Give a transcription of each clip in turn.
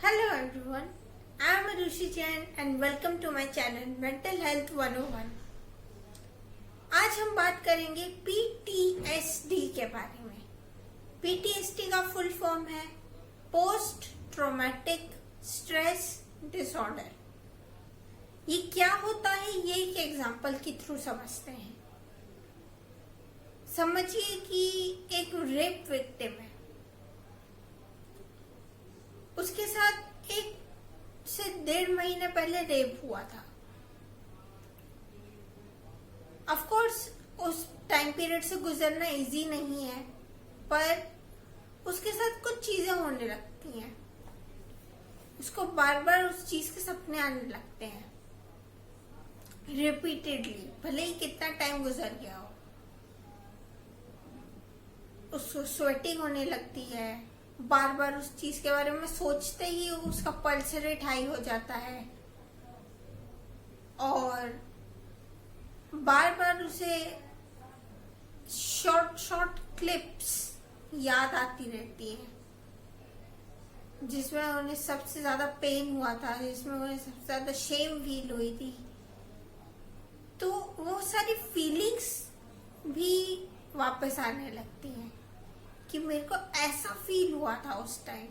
Hello everyone, I am Rushi Jain and welcome to my channel Mental Health 101। आज हम बात करेंगे PTSD के बारे में। PTSD का फुल फॉर्म है पोस्ट ट्रॉमेटिक स्ट्रेस डिसऑर्डर। ये क्या होता है ये एक एग्जांपल के थ्रू समझते हैं। समझिए कि एक रेप विक्टिम है, उसके साथ 1 से 1.5 महीने पहले रेप हुआ था। ऑफ कोर्स उस टाइम पीरियड से गुजरना इजी नहीं है, पर उसके साथ कुछ चीजें होने लगती हैं। उसको बार बार उस चीज के सपने आने लगते हैं रिपीटेडली, भले ही कितना टाइम गुजर गया हो। उसको स्वेटिंग होने लगती है, बार बार उस चीज के बारे में सोचते ही उसका पल्स रेट हाई हो जाता है और बार बार उसे शॉर्ट क्लिप्स याद आती रहती है, जिसमें उन्हें सबसे ज्यादा पेन हुआ था, जिसमें उन्हें सबसे ज्यादा शेम फील हुई थी। तो वो सारी फीलिंग्स भी वापस आने लगती हैं कि मेरे को ऐसा फील हुआ था उस टाइम।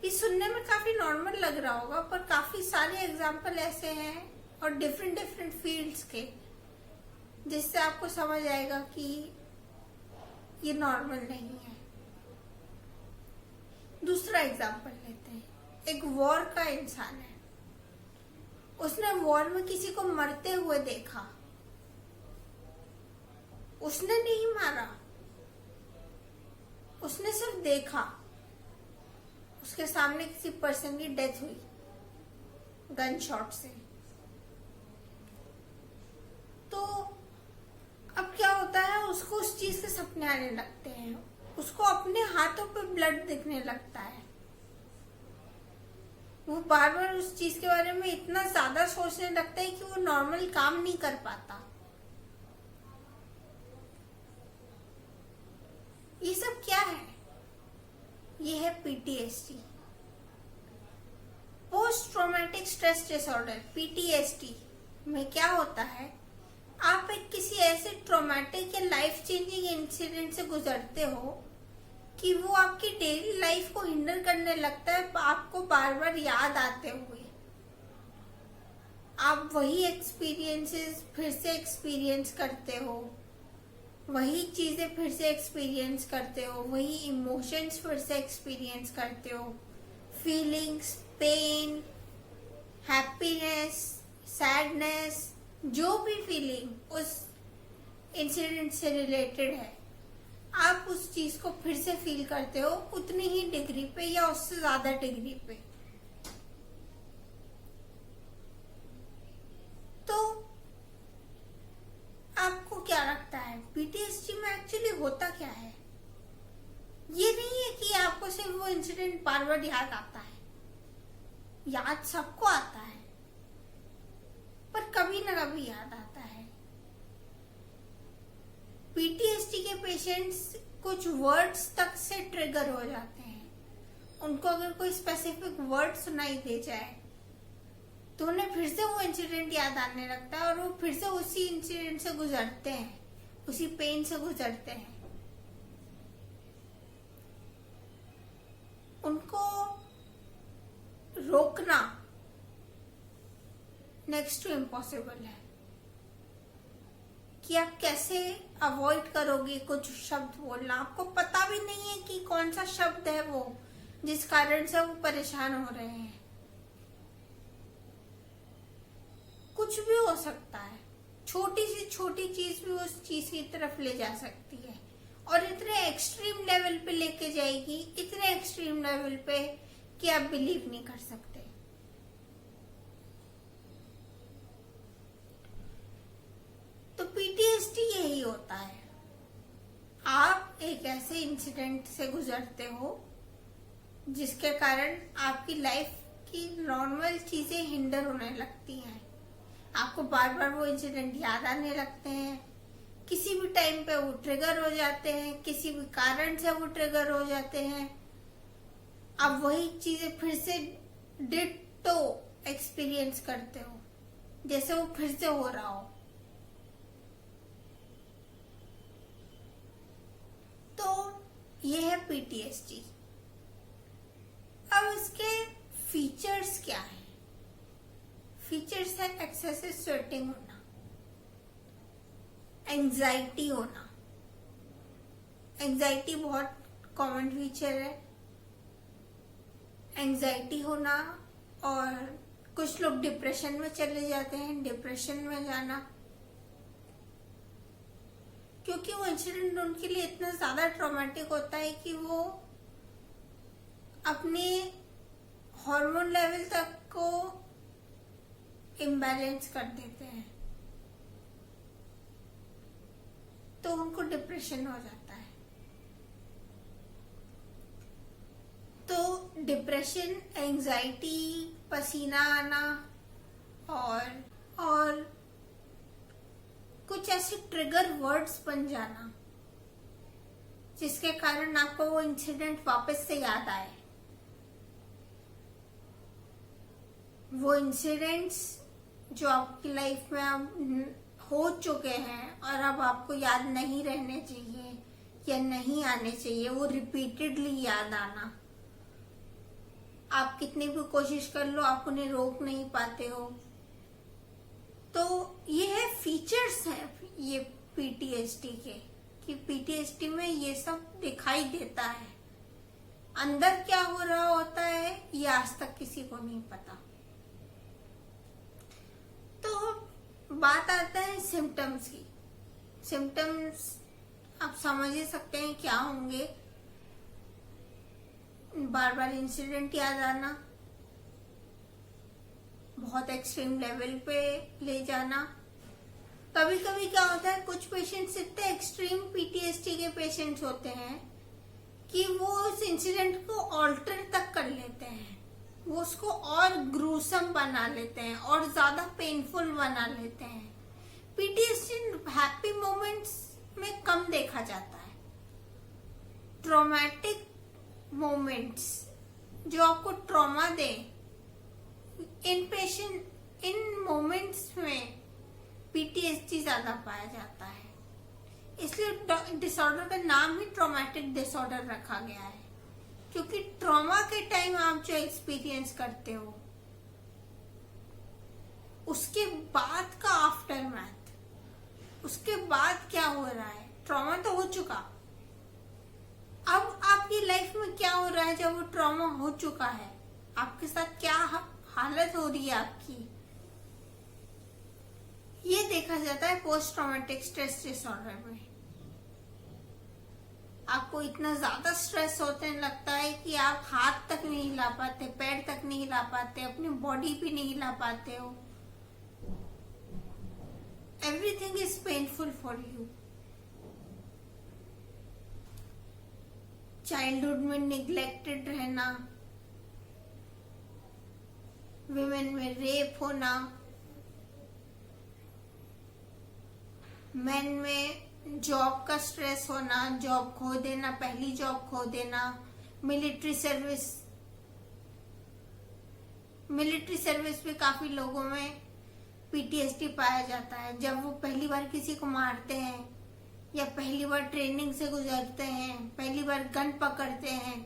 ये सुनने में काफी नॉर्मल लग रहा होगा, पर काफी सारे एग्जाम्पल ऐसे हैं और डिफरेंट फील्ड्स के, जिससे आपको समझ आएगा कि ये नॉर्मल नहीं है। दूसरा एग्जाम्पल लेते हैं। एक वॉर का इंसान है, उसने वॉर में किसी को मरते हुए देखा। उसने नहीं मारा, उसने सिर्फ देखा। उसके सामने किसी पर्सन की डेथ हुई गन शॉट से। तो अब क्या होता है, उसको उस चीज के सपने आने लगते हैं, उसको अपने हाथों पे ब्लड दिखने लगता है। वो बार बार उस चीज के बारे में इतना ज्यादा सोचने लगता है कि वो नॉर्मल काम नहीं कर पाता। ये सब क्या है? ये है PTSD, post traumatic stress disorder. PTSD में क्या होता है, आप एक किसी ऐसे ट्रॉमेटिक या लाइफ चेंजिंग इंसिडेंट से गुजरते हो कि वो आपकी डेली लाइफ को हिंडर करने लगता है, आपको बार बार याद आते हुए। आप वही एक्सपीरियंसेस फिर से एक्सपीरियंस करते हो, वही चीजें फिर से एक्सपीरियंस करते हो, वही इमोशंस फिर से एक्सपीरियंस करते हो। फीलिंग्स, पेन, हैप्पीनेस, सैडनेस, जो भी फीलिंग उस इंसिडेंट से रिलेटेड है, आप उस चीज को फिर से फील करते हो उतनी ही डिग्री पे या उससे ज्यादा डिग्री पे। तो आपको क्या लगता है PTSD में एक्चुअली होता क्या है? ये नहीं है कि आपको सिर्फ वो इंसिडेंट बार बार याद आता है। याद सबको आता है, पर कभी ना कभी याद आता है। PTSD के पेशेंट्स कुछ वर्ड्स तक से ट्रिगर हो जाते हैं। उनको अगर कोई स्पेसिफिक वर्ड सुनाई दे जाए तो उन्हें फिर से वो इंसिडेंट याद आने लगता है और वो फिर से उसी इंसिडेंट से गुजरते हैं, उसी पेन से गुजरते हैं। उनको रोकना नेक्स्ट टू इम्पॉसिबल है कि आप कैसे अवॉइड करोगे कुछ शब्द बोलना। आपको पता भी नहीं है कि कौन सा शब्द है वो जिस कारण से वो परेशान हो रहे हैं। कुछ भी हो सकता है, छोटी सी छोटी चीज भी उस चीज की तरफ ले जा सकती है और इतने एक्सट्रीम लेवल पे लेके जाएगी, इतने एक्सट्रीम लेवल पे कि आप बिलीव नहीं कर सकते। तो PTSD यही होता है। आप एक ऐसे इंसिडेंट से गुजरते हो जिसके कारण आपकी लाइफ की नॉर्मल चीजें हिंडर होने लगती हैं। आपको बार बार वो इंसिडेंट याद आने लगते हैं, किसी भी टाइम पे वो ट्रिगर हो जाते हैं, किसी भी कारण से वो ट्रिगर हो जाते हैं। आप वही चीजें फिर से डिट्टो एक्सपीरियंस करते हो, जैसे वो फिर से हो रहा हो। तो ये है पीटीएसडी। अब इसके फीचर्स क्या है? फीचर्स है एक्सेसिव स्वेटिंग होना, एंजाइटी होना। एंजाइटी बहुत कॉमन फीचर है, एंजाइटी होना। और कुछ लोग डिप्रेशन में चले जाते हैं, डिप्रेशन में जाना, क्योंकि वो इंसिडेंट उनके लिए इतना ज्यादा ट्रॉमेटिक होता है कि वो अपने हार्मोन लेवल तक को इम्बैलेंस कर देते हैं, तो उनको डिप्रेशन हो जाता है। तो डिप्रेशन, एंजाइटी, पसीना आना और कुछ ऐसे ट्रिगर वर्ड्स बन जाना जिसके कारण आपको वो इंसिडेंट वापस से याद आए। वो इंसिडेंट्स जो आपकी लाइफ में अब हो चुके हैं और अब आपको याद नहीं रहने चाहिए या नहीं आने चाहिए, वो रिपीटेडली याद आना। आप कितनी भी कोशिश कर लो, आप उन्हें रोक नहीं पाते हो। तो ये है फीचर्स हैं ये पीटीएसडी के, कि पीटीएसडी में ये सब दिखाई देता है। अंदर क्या हो रहा होता है ये आज तक किसी को नहीं पता। तो बात आता है सिम्टम्स की। सिम्टम्स आप समझ ही सकते हैं क्या होंगे। बार बार इंसिडेंट याद आना, बहुत एक्सट्रीम लेवल पे ले जाना। कभी कभी क्या होता है, कुछ पेशेंट्स इतने एक्सट्रीम पीटीएसडी के पेशेंट्स होते हैं कि वो उस इंसिडेंट को ऑल्टर तक कर लेते हैं, वो उसको और ग्रूसम बना लेते हैं और ज्यादा पेनफुल बना लेते हैं। पीटीएसडी हैप्पी मोमेंट्स में कम देखा जाता है। ट्रॉमेटिक मोमेंट्स जो आपको ट्रॉमा दे, इन मोमेंट्स में पीटीएसडी ज्यादा पाया जाता है। इसलिए डिसऑर्डर का नाम ही ट्रॉमेटिक डिसऑर्डर रखा गया है, क्योंकि ट्रॉमा के टाइम आप जो एक्सपीरियंस करते हो उसके बाद का आफ्टर मैथ, उसके बाद क्या हो रहा है। ट्रॉमा तो हो चुका, अब आपकी लाइफ में क्या हो रहा है जब वो ट्रॉमा हो चुका है, आपके साथ क्या हालत हो रही है आपकी, ये देखा जाता है पोस्ट ट्रॉमेटिक स्ट्रेस डिसऑर्डर में। आपको इतना ज्यादा स्ट्रेस होने लगता है कि आप हाथ तक नहीं हिला पाते, पैर तक नहीं हिला पाते, अपनी बॉडी भी नहीं हिला पाते हो। Everything is painful for you. Childhood में निग्लेक्टेड रहना, विमेन में रेप होना, मेन में जॉब का स्ट्रेस होना, जॉब खो देना, पहली जॉब खो देना, मिलिट्री सर्विस भी काफी लोगों में पीटीएसडी पाया जाता है। जब वो पहली बार किसी को मारते हैं या पहली बार ट्रेनिंग से गुजरते हैं, पहली बार गन पकड़ते हैं,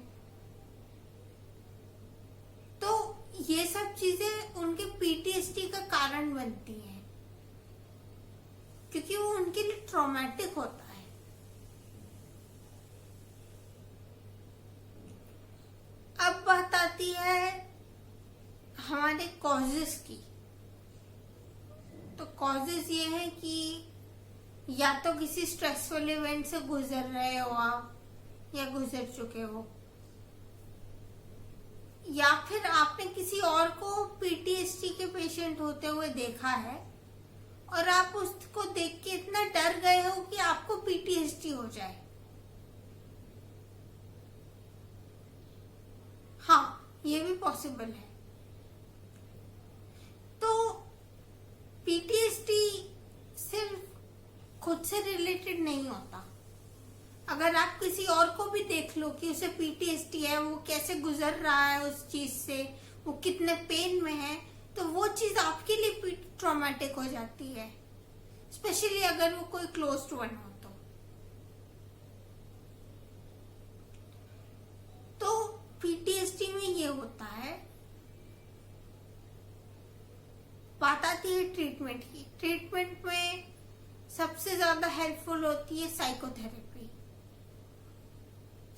तो ये सब चीजें उनके पीटीएसडी का कारण बनती हैं, क्योंकि वो उनके लिए ट्रॉमेटिक होता है। अब बात आती है हमारे कॉजेस की। तो कॉजेस ये है कि या तो किसी स्ट्रेसफुल इवेंट से गुजर रहे हो आप या गुजर चुके हो, या फिर आपने किसी और को पीटीएसडी के पेशेंट होते हुए देखा है और आप उसको देख के इतना डर गए हो कि आपको पीटीएसडी हो जाए। हाँ, ये भी पॉसिबल है। तो पीटीएसडी सिर्फ खुद से रिलेटेड नहीं होता। अगर आप किसी और को भी देख लो कि उसे पीटीएसडी है, वो कैसे गुजर रहा है उस चीज से, वो कितने पेन में है, तो वो चीज आपके लिए ट्रॉमेटिक हो जाती है, स्पेशली अगर वो कोई क्लोज टू वन हो तो पीटीएसडी में ये होता है। बात आती है ट्रीटमेंट की। ट्रीटमेंट में सबसे ज्यादा हेल्पफुल होती है साइकोथेरेपी।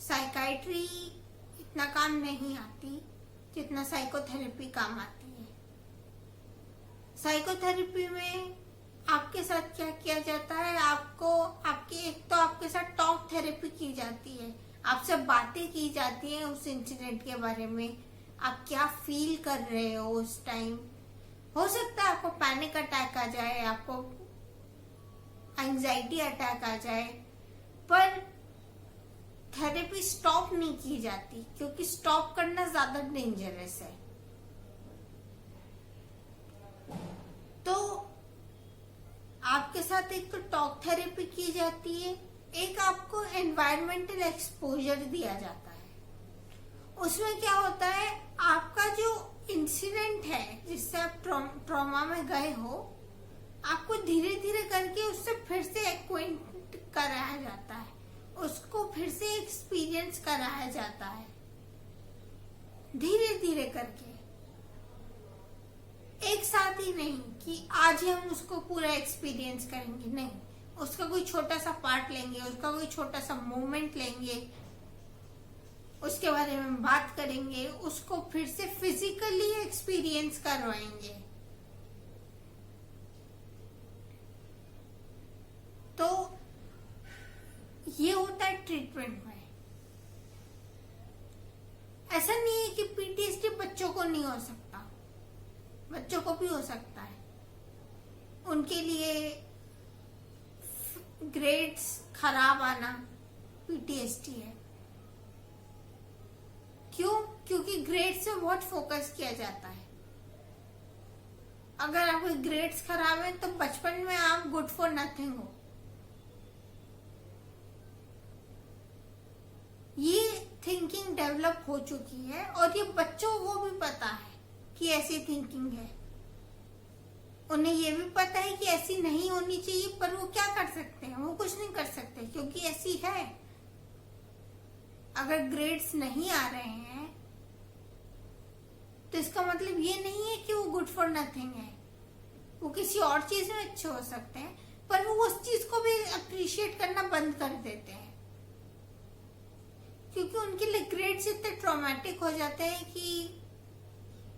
साइकाइट्री इतना काम नहीं आती जितना साइकोथेरेपी काम आती है। साइकोथेरेपी में आपके साथ क्या किया जाता है, आपके साथ टॉक थेरेपी की जाती है, आपसे बातें की जाती हैं उस इंसिडेंट के बारे में, आप क्या फील कर रहे हो उस टाइम। हो सकता है आपको पैनिक अटैक आ जाए, आपको एंजाइटी अटैक आ जाए, पर थेरेपी स्टॉप नहीं की जाती क्योंकि स्टॉप करना ज्यादा डेंजरस है। तो आपके साथ एक तो टॉक थेरेपी की जाती है, एक आपको एनवायरमेंटल एक्सपोजर दिया जाता है। उसमें क्या होता है, आपका जो इंसिडेंट है जिससे आप ट्रॉमा में गए हो, आपको धीरे धीरे करके उससे फिर से एक्वेंट कराया जाता है, उसको फिर से एक्सपीरियंस कराया जाता है धीरे धीरे करके, एक साथ ही नहीं कि आज ही हम उसको पूरा एक्सपीरियंस करेंगे, नहीं, उसका कोई छोटा सा पार्ट लेंगे, उसका कोई छोटा सा मोमेंट लेंगे, उसके बारे में बात करेंगे, उसको फिर से फिजिकली एक्सपीरियंस करवाएंगे। तो ये होता है ट्रीटमेंट में। ऐसा नहीं है कि पीटीएसडी बच्चों को नहीं हो सकता, बच्चों को भी हो सकता है। उनके लिए ग्रेड्स खराब आना पीटीएसडी है। क्यों? क्योंकि ग्रेड्स पे बहुत फोकस किया जाता है। अगर आपके ग्रेड्स खराब है तो बचपन में आप गुड फॉर नथिंग हो। ये थिंकिंग डेवलप हो चुकी है और ये बच्चों को भी पता है कि ऐसी थिंकिंग है। उन्हें ये भी पता है कि ऐसी नहीं होनी चाहिए, पर वो क्या कर सकते हैं, वो कुछ नहीं कर सकते क्योंकि ऐसी है। अगर ग्रेड्स नहीं आ रहे हैं तो इसका मतलब ये नहीं है कि वो गुड फॉर नथिंग है। वो किसी और चीज में अच्छे हो सकते हैं, पर वो उस चीज को भी अप्रिशिएट करना बंद कर देते हैं क्योंकि उनके लिए ग्रेड्स इतने ट्रॉमेटिक हो जाते हैं कि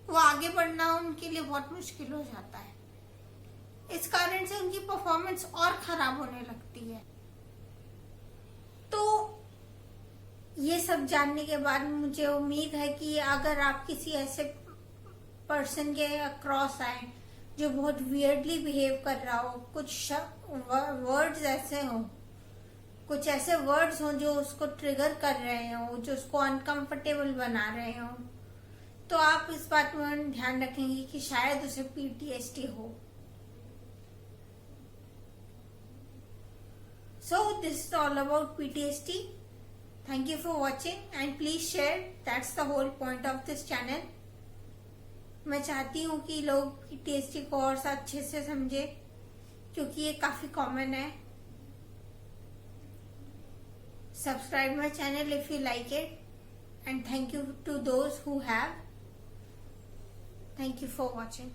वो आगे बढ़ना उनके लिए बहुत मुश्किल हो जाता है। इस कारण से उनकी परफॉर्मेंस और खराब होने लगती है। तो ये सब जानने के बाद मुझे उम्मीद है कि अगर आप किसी ऐसे पर्सन के अक्रॉस आए जो बहुत वियर्डली बिहेव कर रहा हो, कुछ वर्ड्स ऐसे हो, कुछ ऐसे वर्ड्स हो जो उसको ट्रिगर कर रहे हो, जो उसको अनकंफर्टेबल बना रहे हो, तो आप इस बात में ध्यान रखेंगे कि शायद उसे पीटीएसडी हो। So this is all about PTSD. Thank you for watching and please share. That's the whole point of this channel. मैं चाहती हूँ कि लोग PTSD को और अच्छे से समझे क्योंकि ये काफी कॉमन है। Subscribe my channel if you like it, and thank you to those who have. Thank you for watching.